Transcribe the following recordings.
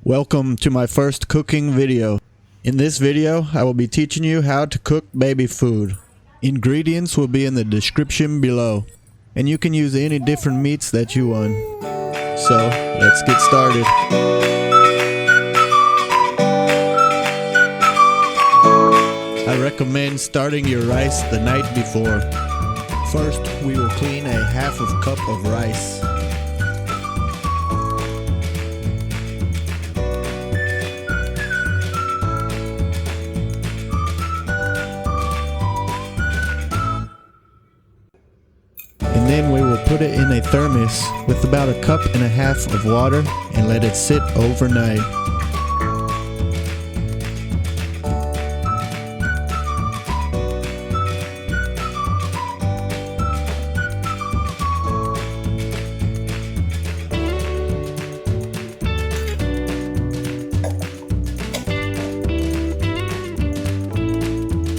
Welcome to my first cooking video. In this video, I will be teaching you how to cook baby food. Ingredients will be in the description below, and you can use any different meats that you want. So, let's get started. I recommend starting your rice the night before. First, we will clean a half of cup of rice. And then we will put it in a thermos with about a cup and a half of water and let it sit overnight.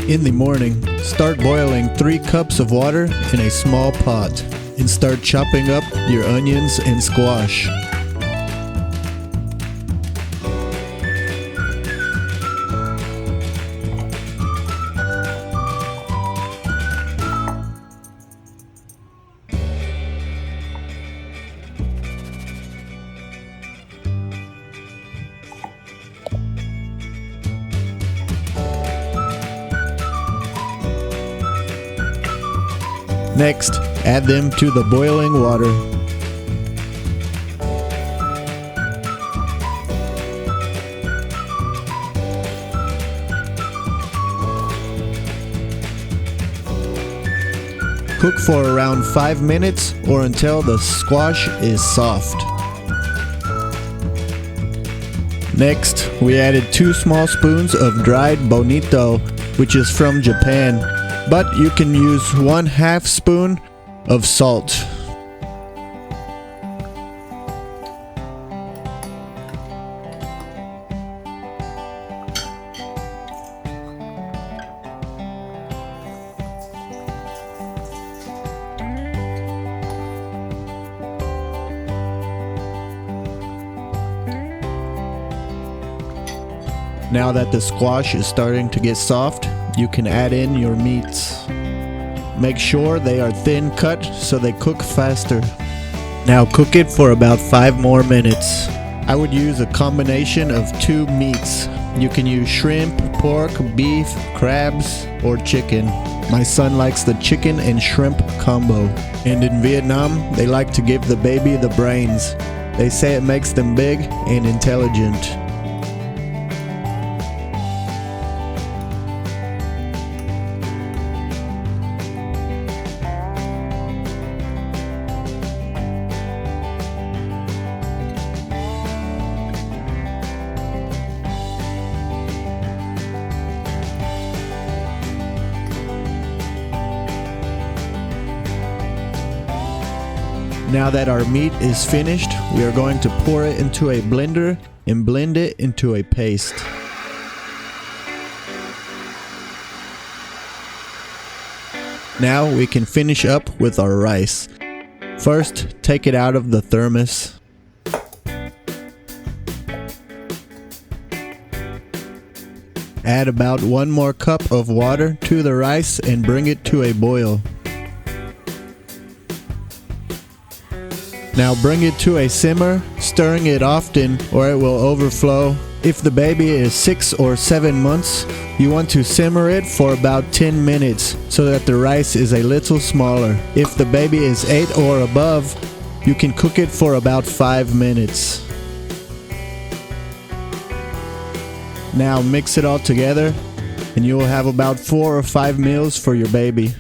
In the morning, start boiling 3 cups of water in a small pot and start chopping up your onions and squash. Next, add them to the boiling water. Cook for around 5 minutes or until the squash is soft. Next, we added 2 small spoons of dried bonito, which is from Japan. But you can use 1/2 spoon of salt. Now that the squash is starting to get soft, you can add in your meats. Make sure they are thin cut so they cook faster. Now cook it for about 5 more minutes. I would use a combination of 2 meats. You can use shrimp, pork, beef, crabs, or chicken. My son likes the chicken and shrimp combo. And in Vietnam, they like to give the baby the brains. They say it makes them big and intelligent. Now that our meat is finished, we are going to pour it into a blender and blend it into a paste. Now we can finish up with our rice. First, take it out of the thermos. Add about 1 more cup of water to the rice and bring it to a boil. Now bring it to a simmer, stirring it often or it will overflow. If the baby is 6 or 7 months, you want to simmer it for about 10 minutes so that the rice is a little smaller. If the baby is 8 or above, you can cook it for about 5 minutes. Now mix it all together and you will have about 4 or 5 meals for your baby.